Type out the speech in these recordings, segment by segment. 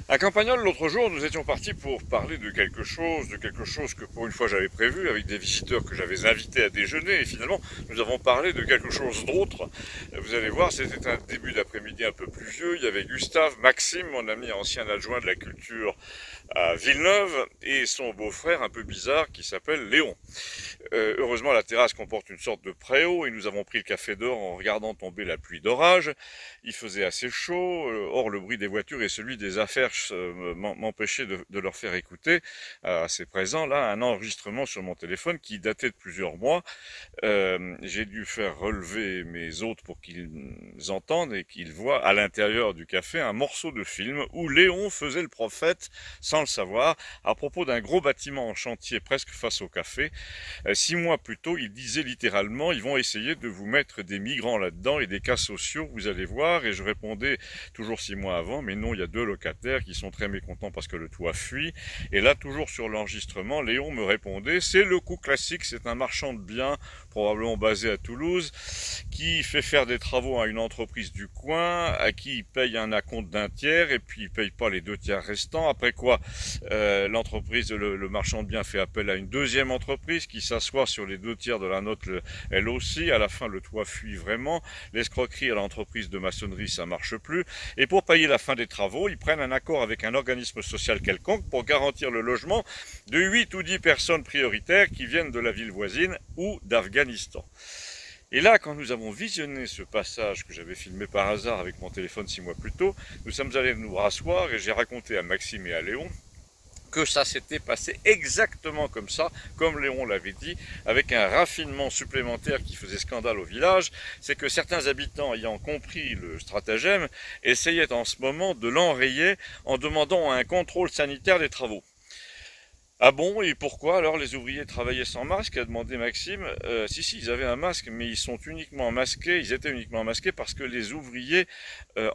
À Campagnol, l'autre jour, nous étions partis pour parler de quelque chose que pour une fois j'avais prévu avec des visiteurs que j'avais invités à déjeuner et finalement nous avons parlé de quelque chose d'autre. Vous allez voir, c'était un début d'après-midi un peu pluvieux. Il y avait Gustave, Maxime, mon ami ancien adjoint de la culture à Villeneuve, et son beau-frère un peu bizarre qui s'appelle Léon. Heureusement, la terrasse comporte une sorte de préau et nous avons pris le café dehors en regardant tomber la pluie d'orage. Il faisait assez chaud, or le bruit des voitures et celui des affaires m'empêchaient de leur faire écouter, à ces présents-là, un enregistrement sur mon téléphone qui datait de plusieurs mois. J'ai dû faire relever mes hôtes pour qu'ils entendent et qu'ils voient à l'intérieur du café un morceau de film où Léon faisait le prophète, sans le savoir, à propos d'un gros bâtiment en chantier presque face au café. 6 mois plus tôt, il disait littéralement, ils vont essayer de vous mettre des migrants là-dedans et des cas sociaux, vous allez voir. Et je répondais toujours 6 mois avant, mais non, il y a 2 locataires qui sont très mécontents parce que le toit fuit. Et là, toujours sur l'enregistrement, Léon me répondait, c'est le coup classique, c'est un marchand de biens, probablement basé à Toulouse, qui fait faire des travaux à une entreprise du coin, à qui il paye un acompte d'un tiers, et puis il paye pas les 2 tiers restants. Après quoi, l'entreprise, le marchand de biens fait appel à une deuxième entreprise qui s'assoit sur les 2 tiers de la note, elle aussi. À la fin, le toit fuit vraiment. L'escroquerie à l'entreprise de maçonnerie, ça marche plus. Et pour payer la fin des travaux, ils prennent un accord avec un organisme social quelconque pour garantir le logement de 8 ou 10 personnes prioritaires qui viennent de la ville voisine ou d'Afghanistan. Et là, quand nous avons visionné ce passage que j'avais filmé par hasard avec mon téléphone 6 mois plus tôt, nous sommes allés nous rasseoir et j'ai raconté à Maxime et à Léon que ça s'était passé exactement comme ça, comme Léon l'avait dit, avec un raffinement supplémentaire qui faisait scandale au village, c'est que certains habitants ayant compris le stratagème essayaient en ce moment de l'enrayer en demandant un contrôle sanitaire des travaux. Ah bon, et pourquoi alors les ouvriers travaillaient sans masque, a demandé Maxime. Si, ils avaient un masque, mais ils étaient uniquement masqués parce que les ouvriers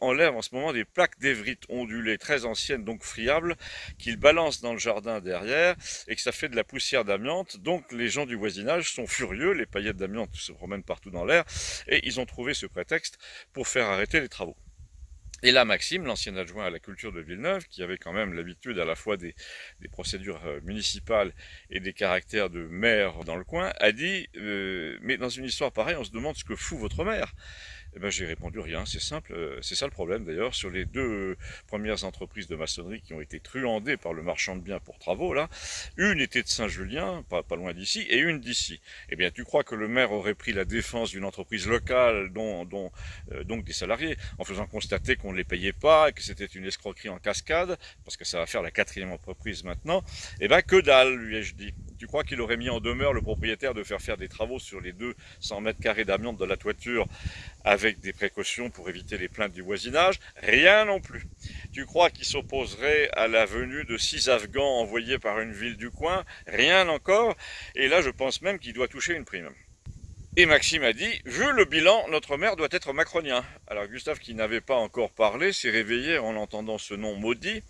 enlèvent en ce moment des plaques d'évrite ondulées très anciennes, donc friables, qu'ils balancent dans le jardin derrière, et que ça fait de la poussière d'amiante. Donc les gens du voisinage sont furieux, les paillettes d'amiante se promènent partout dans l'air, et ils ont trouvé ce prétexte pour faire arrêter les travaux. Et là, Maxime, l'ancien adjoint à la culture de Villeneuve, qui avait quand même l'habitude à la fois des procédures municipales et des caractères de maire dans le coin, a dit mais dans une histoire pareille, on se demande ce que fout votre maire. Eh ben, j'ai répondu rien, c'est simple, c'est ça le problème d'ailleurs. Sur les 2 premières entreprises de maçonnerie qui ont été truandées par le marchand de biens pour travaux, là, une était de Saint-Julien, pas loin d'ici, et une d'ici. Eh bien, tu crois que le maire aurait pris la défense d'une entreprise locale, donc des salariés, en faisant constater qu'on ne les payait pas, et que c'était une escroquerie en cascade, parce que ça va faire la 4e entreprise maintenant? Eh ben, que dalle, lui ai-je dit. Tu crois qu'il aurait mis en demeure le propriétaire de faire des travaux sur les 200 mètres carrés d'amiante de la toiture avec des précautions pour éviter les plaintes du voisinage? Rien non plus. Tu crois qu'il s'opposerait à la venue de 6 Afghans envoyés par une ville du coin? Rien encore. Et là, je pense même qu'il doit toucher une prime. Et Maxime a dit, vu le bilan, notre maire doit être macronien. Alors Gustave, qui n'avait pas encore parlé, s'est réveillé en entendant ce nom maudit.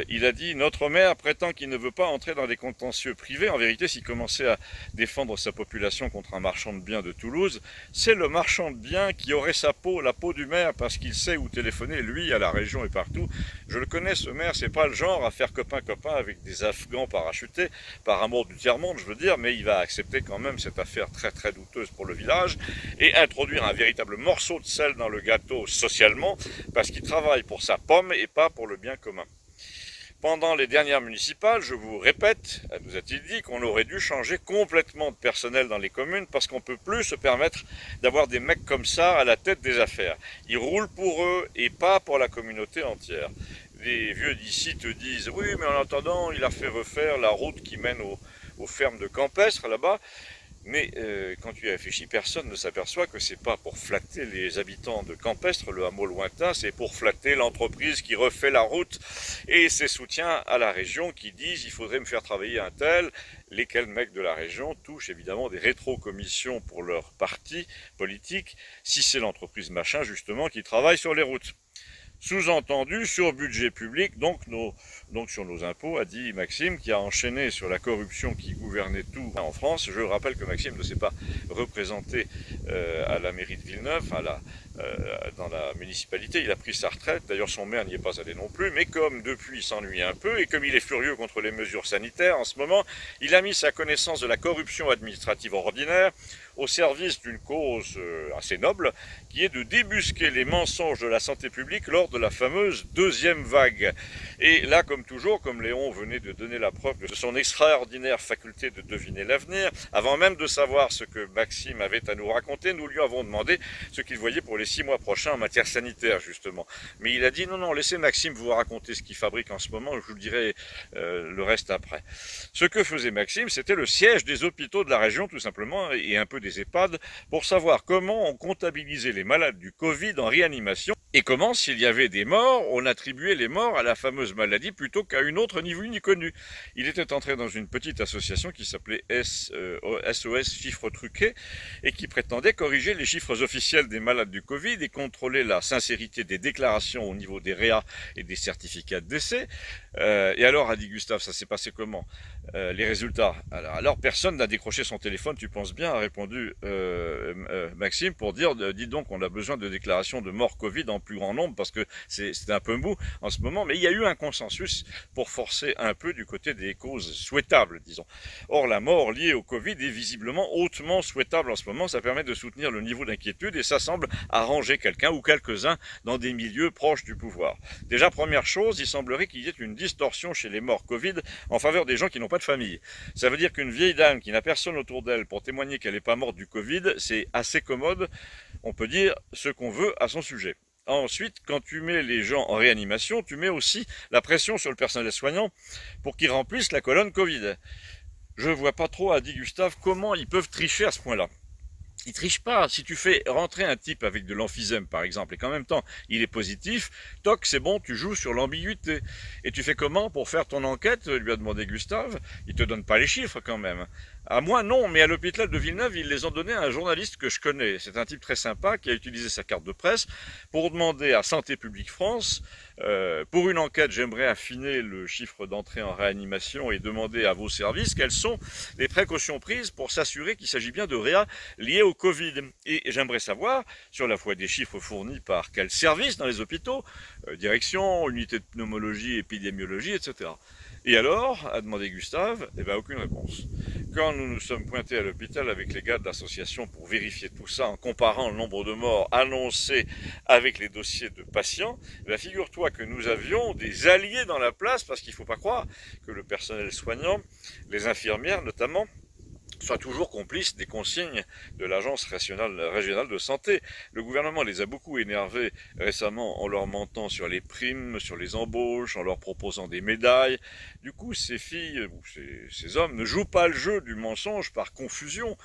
Il a dit, notre maire prétend qu'il ne veut pas entrer dans des contentieux privés. En vérité, s'il commençait à défendre sa population contre un marchand de biens de Toulouse, c'est le marchand de biens qui aurait la peau du maire, parce qu'il sait où téléphoner, lui, à la région et partout. Je le connais, ce maire, c'est pas le genre à faire copain-copain avec des Afghans parachutés, par amour du tiers-monde, je veux dire, mais il va accepter quand même cette affaire très très douteuse pour le village et introduire un véritable morceau de sel dans le gâteau socialement, parce qu'il travaille pour sa pomme et pas pour le bien commun. Pendant les dernières municipales, je vous répète, nous a-t-il dit qu'on aurait dû changer complètement de personnel dans les communes parce qu'on ne peut plus se permettre d'avoir des mecs comme ça à la tête des affaires. Ils roulent pour eux et pas pour la communauté entière. Les vieux d'ici te disent « Oui, mais en attendant, il a fait refaire la route qui mène aux fermes de Campestre là-bas ». Mais quand tu y réfléchis, personne ne s'aperçoit que c'est pas pour flatter les habitants de Campestre, le hameau lointain, c'est pour flatter l'entreprise qui refait la route et ses soutiens à la région qui disent il faudrait me faire travailler un tel, lesquels mecs de la région touchent évidemment des rétrocommissions pour leur parti politique, si c'est l'entreprise machin justement qui travaille sur les routes. Sous-entendu sur budget public, donc sur nos impôts, a dit Maxime, qui a enchaîné sur la corruption qui gouvernait tout en France. Je rappelle que Maxime ne s'est pas représenté à la mairie de Villeneuve, dans la municipalité, il a pris sa retraite, d'ailleurs son maire n'y est pas allé non plus, mais comme depuis il s'ennuie un peu, et comme il est furieux contre les mesures sanitaires en ce moment, il a mis sa connaissance de la corruption administrative ordinaire au service d'une cause assez noble, qui est de débusquer les mensonges de la santé publique lors de la fameuse deuxième vague. Et là, comme toujours, comme Léon venait de donner la preuve de son extraordinaire faculté de deviner l'avenir, avant même de savoir ce que Maxime avait à nous raconter, nous lui avons demandé ce qu'il voyait pour les 6 mois prochains en matière sanitaire, justement. Mais il a dit, non, non, laissez Maxime vous raconter ce qu'il fabrique en ce moment, je vous dirai le reste après. Ce que faisait Maxime, c'était le siège des hôpitaux de la région, tout simplement, et un peu des EHPAD, pour savoir comment on comptabilisait les malades du Covid en réanimation, et comment, s'il y avait des morts, on attribuait les morts à la fameuse maladie plutôt qu'à une autre ni vue ni connue. Il était entré dans une petite association qui s'appelait SOS Chiffres Truqués et qui prétendait corriger les chiffres officiels des malades du Covid et contrôler la sincérité des déclarations au niveau des réa et des certificats de décès. Et alors, a dit Gustave, ça s'est passé comment les résultats? Alors personne n'a décroché son téléphone, tu penses bien, a répondu Maxime, pour dire, dis donc, on a besoin de déclarations de morts Covid en plus grand nombre, parce que c'est un peu mou en ce moment, mais il y a eu un consensus pour forcer un peu du côté des causes souhaitables, disons. Or, la mort liée au Covid est visiblement hautement souhaitable en ce moment, ça permet de soutenir le niveau d'inquiétude, et ça semble arranger quelqu'un ou quelques-uns dans des milieux proches du pouvoir. Déjà, première chose, il semblerait qu'il y ait une distorsion chez les morts Covid en faveur des gens qui n'ont pas de famille. Ça veut dire qu'une vieille dame qui n'a personne autour d'elle pour témoigner qu'elle n'est pas morte du Covid, c'est assez commode, on peut dire ce qu'on veut à son sujet. Ensuite, quand tu mets les gens en réanimation, tu mets aussi la pression sur le personnel soignant pour qu'il remplisse la colonne Covid. Je vois pas trop, a dit Gustave, comment ils peuvent tricher à ce point-là. Ils trichent pas. Si tu fais rentrer un type avec de l'emphysème, par exemple, et qu'en même temps, il est positif, toc, c'est bon, tu joues sur l'ambiguïté. Et tu fais comment pour faire ton enquête, lui a demandé Gustave. Il te donne pas les chiffres, quand même. À moi, non, mais à l'hôpital de Villeneuve, ils les ont donnés à un journaliste que je connais. C'est un type très sympa qui a utilisé sa carte de presse pour demander à Santé publique France, pour une enquête, j'aimerais affiner le chiffre d'entrée en réanimation et demander à vos services quelles sont les précautions prises pour s'assurer qu'il s'agit bien de réa liés au Covid. Et j'aimerais savoir, sur la foi des chiffres fournis par quel service dans les hôpitaux, direction, unité de pneumologie, épidémiologie, etc. Et alors, a demandé Gustave, eh ben aucune réponse. Quand nous nous sommes pointés à l'hôpital avec les gars de l'association pour vérifier tout ça en comparant le nombre de morts annoncés avec les dossiers de patients, ben figure-toi que nous avions des alliés dans la place, parce qu'il ne faut pas croire que le personnel soignant, les infirmières notamment, soient toujours complices des consignes de l'agence régionale de santé. Le gouvernement les a beaucoup énervés récemment en leur mentant sur les primes, sur les embauches, en leur proposant des médailles. Du coup, ces filles ou ces hommes ne jouent pas le jeu du mensonge par confusion.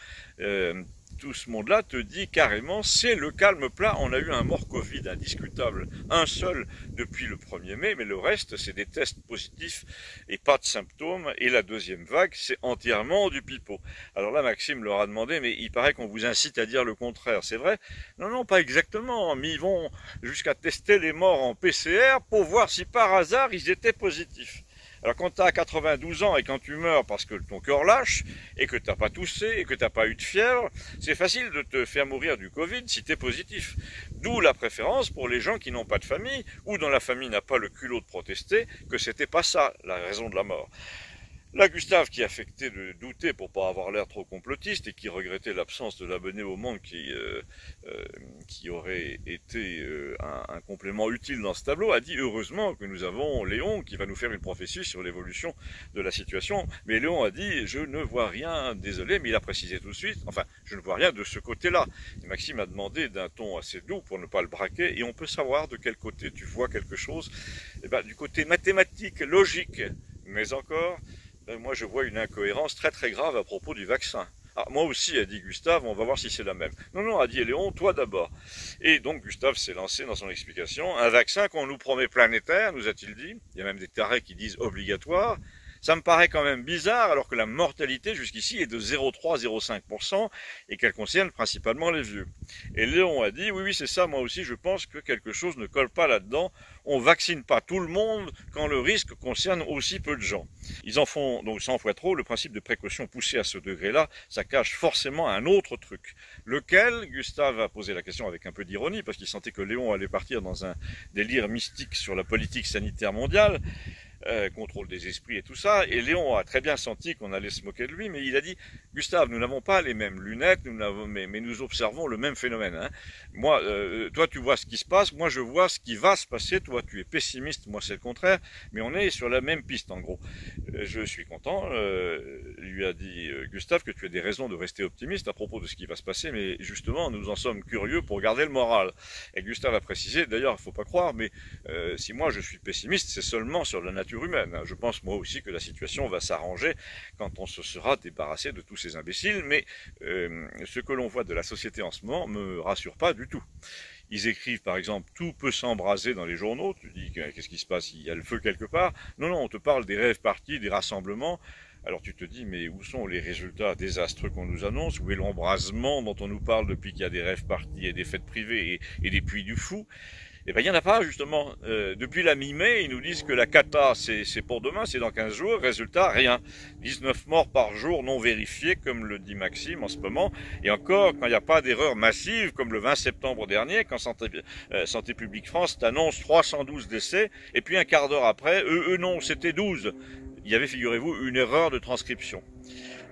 Tout ce monde-là te dit carrément, c'est le calme plat, on a eu un mort Covid indiscutable, un seul depuis le 1er mai, mais le reste, c'est des tests positifs et pas de symptômes, et la deuxième vague, c'est entièrement du pipeau. Alors là, Maxime leur a demandé, mais il paraît qu'on vous incite à dire le contraire, c'est vrai? Non, non, pas exactement, mais ils vont jusqu'à tester les morts en PCR pour voir si par hasard ils étaient positifs. Alors quand tu as 92 ans et quand tu meurs parce que ton cœur lâche et que tu n'as pas toussé et que tu n'as pas eu de fièvre, c'est facile de te faire mourir du Covid si tu es positif. D'où la préférence pour les gens qui n'ont pas de famille ou dont la famille n'a pas le culot de protester que c'était pas ça la raison de la mort. Là, Gustave, qui affectait de douter pour pas avoir l'air trop complotiste et qui regrettait l'absence de l'abonné au monde qui aurait été un complément utile dans ce tableau, a dit heureusement que nous avons Léon qui va nous faire une prophétie sur l'évolution de la situation. Mais Léon a dit je ne vois rien, désolé, mais il a précisé tout de suite, enfin, je ne vois rien de ce côté-là. Et Maxime a demandé d'un ton assez doux pour ne pas le braquer, et on peut savoir de quel côté tu vois quelque chose. Eh ben, du côté mathématique, logique, mais encore. Moi, je vois une incohérence très très grave à propos du vaccin. Ah, moi aussi, a dit Gustave, on va voir si c'est la même. Non, non, a dit Léon, toi d'abord. Et donc, Gustave s'est lancé dans son explication. Un vaccin qu'on nous promet planétaire, nous a-t-il dit. Il y a même des tarés qui disent obligatoire. Ça me paraît quand même bizarre alors que la mortalité jusqu'ici est de 0,3-0,5% et qu'elle concerne principalement les vieux. Et Léon a dit, oui, oui, c'est ça, moi aussi je pense que quelque chose ne colle pas là-dedans. On vaccine pas tout le monde quand le risque concerne aussi peu de gens. Ils en font donc 100 fois trop. Le principe de précaution poussé à ce degré-là, ça cache forcément un autre truc. Lequel, Gustave a posé la question avec un peu d'ironie, parce qu'il sentait que Léon allait partir dans un délire mystique sur la politique sanitaire mondiale, contrôle des esprits et tout ça, et Léon a très bien senti qu'on allait se moquer de lui, mais il a dit, Gustave, nous n'avons pas les mêmes lunettes, mais nous observons le même phénomène. Hein. Moi, toi tu vois ce qui se passe, moi je vois ce qui va se passer, toi tu es pessimiste, moi c'est le contraire, mais on est sur la même piste en gros. Je suis content, lui a dit Gustave, que tu as des raisons de rester optimiste à propos de ce qui va se passer, mais justement nous en sommes curieux pour garder le moral. Et Gustave a précisé, d'ailleurs il ne faut pas croire, mais si moi je suis pessimiste, c'est seulement sur la nature humaine. Je pense moi aussi que la situation va s'arranger quand on se sera débarrassé de tous ces imbéciles, mais ce que l'on voit de la société en ce moment me rassure pas du tout. Ils écrivent par exemple tout peut s'embraser dans les journaux, tu dis qu'est-ce qui se passe, il y a le feu quelque part. Non, non, on te parle des rêves parties, des rassemblements. Alors tu te dis, mais où sont les résultats désastreux qu'on nous annonce? Où est l'embrasement dont on nous parle depuis qu'il y a des rêves parties et des fêtes privées et des puits du fou? Eh bien, il n'y en a pas, justement. Depuis la mi-mai, ils nous disent que la cata, c'est pour demain, c'est dans 15 jours. Résultat, rien. 19 morts par jour non vérifiés, comme le dit Maxime en ce moment. Et encore, quand il n'y a pas d'erreur massive, comme le 20 septembre dernier, quand Santé publique France t'annonce 312 décès, et puis un quart d'heure après, non, c'était 12. Il y avait, figurez-vous, une erreur de transcription.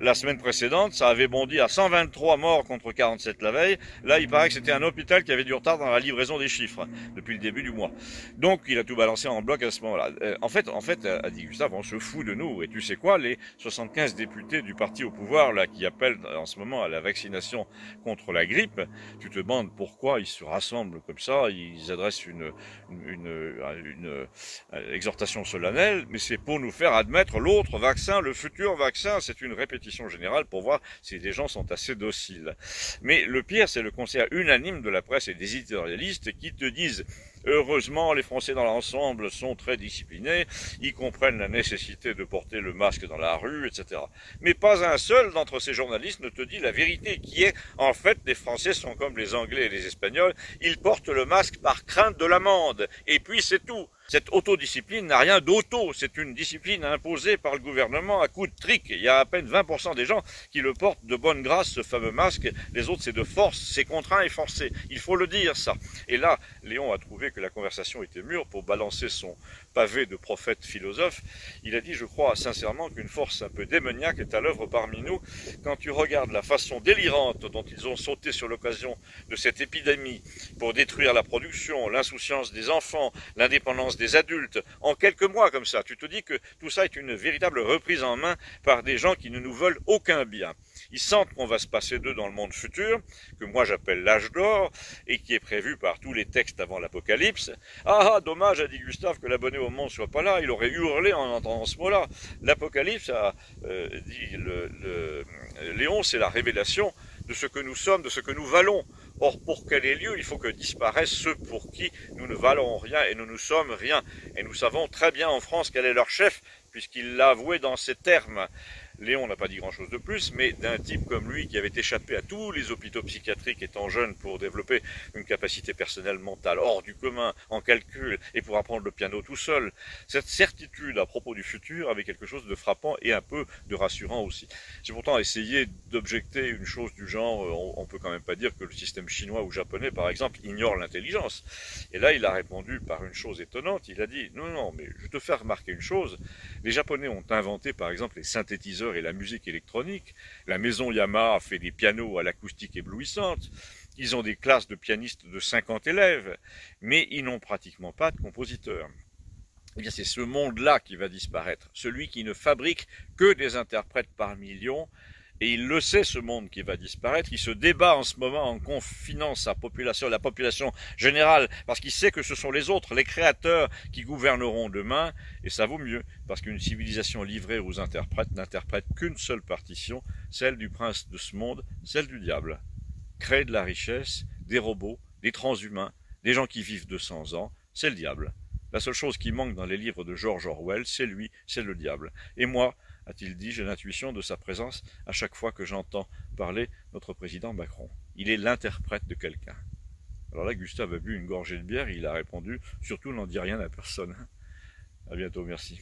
La semaine précédente, ça avait bondi à 123 morts contre 47 la veille. Là, il paraît que c'était un hôpital qui avait du retard dans la livraison des chiffres depuis le début du mois. Donc, il a tout balancé en bloc à ce moment-là. En fait, a dit Gustave, on se fout de nous. Et tu sais quoi, les 75 députés du parti au pouvoir là qui appellent en ce moment à la vaccination contre la grippe, tu te demandes pourquoi ils se rassemblent comme ça. Ils adressent une exhortation solennelle, mais c'est pour nous faire admettre l'autre vaccin, le futur vaccin. C'est une répétition générale pour voir si les gens sont assez dociles. Mais le pire, c'est le concert unanime de la presse et des éditorialistes qui te disent heureusement, les Français dans l'ensemble sont très disciplinés, ils comprennent la nécessité de porter le masque dans la rue, etc. Mais pas un seul d'entre ces journalistes ne te dit la vérité, qui est, en fait, les Français sont comme les Anglais et les Espagnols, ils portent le masque par crainte de l'amende, et puis c'est tout. Cette autodiscipline n'a rien d'auto, c'est une discipline imposée par le gouvernement à coup de trick. Il y a à peine 20% des gens qui le portent de bonne grâce, ce fameux masque. Les autres, c'est de force, c'est contraint et forcé. Il faut le dire, ça. Et là, Léon a trouvé que la conversation était mûre pour balancer son pavé de prophète philosophe. Il a dit, je crois sincèrement qu'une force un peu démoniaque est à l'œuvre parmi nous. Quand tu regardes la façon délirante dont ils ont sauté sur l'occasion de cette épidémie pour détruire la production, l'insouciance des enfants, l'indépendance des adultes, en quelques mois comme ça, tu te dis que tout ça est une véritable reprise en main par des gens qui ne nous veulent aucun bien. Ils sentent qu'on va se passer d'eux dans le monde futur, que moi j'appelle l'âge d'or, et qui est prévu par tous les textes avant l'apocalypse. Ah, dommage, a dit Gustave, que l'abonné au monde soit pas là, il aurait hurlé en entendant ce mot-là. L'apocalypse, dit Léon, c'est la révélation de ce que nous sommes, de ce que nous valons. Or, pour qu'elle ait lieu, il faut que disparaissent ceux pour qui nous ne valons rien et nous ne sommes rien. Et nous savons très bien en France quel est leur chef, puisqu'il l'a avoué dans ces termes. Léon n'a pas dit grand-chose de plus, mais d'un type comme lui qui avait échappé à tous les hôpitaux psychiatriques étant jeune pour développer une capacité personnelle mentale hors du commun, en calcul, et pour apprendre le piano tout seul. Cette certitude à propos du futur avait quelque chose de frappant et un peu de rassurant aussi. J'ai pourtant essayé d'objecter une chose du genre, on peut quand même pas dire que le système chinois ou japonais, par exemple, ignore l'intelligence. Et là, il a répondu par une chose étonnante, il a dit, non, mais je te fais remarquer une chose, les Japonais ont inventé, par exemple, les synthétiseurs et la musique électronique. La maison Yamaha a fait des pianos à l'acoustique éblouissante. Ils ont des classes de pianistes de 50 élèves, mais ils n'ont pratiquement pas de compositeurs. Eh bien, c'est ce monde-là qui va disparaître. Celui qui ne fabrique que des interprètes par millions. Et il le sait, ce monde qui va disparaître. Il se débat en ce moment en confinant sa population, la population générale, parce qu'il sait que ce sont les autres, les créateurs, qui gouverneront demain. Et ça vaut mieux, parce qu'une civilisation livrée aux interprètes n'interprète qu'une seule partition, celle du prince de ce monde, celle du diable. Créer de la richesse, des robots, des transhumains, des gens qui vivent 200 ans, c'est le diable. La seule chose qui manque dans les livres de George Orwell, c'est lui, c'est le diable. Et moi, a-t-il dit, j'ai l'intuition de sa présence à chaque fois que j'entends parler notre président Macron. Il est l'interprète de quelqu'un. Alors là, Gustave a bu une gorgée de bière, il a répondu, surtout n'en dis rien à personne. À bientôt, merci.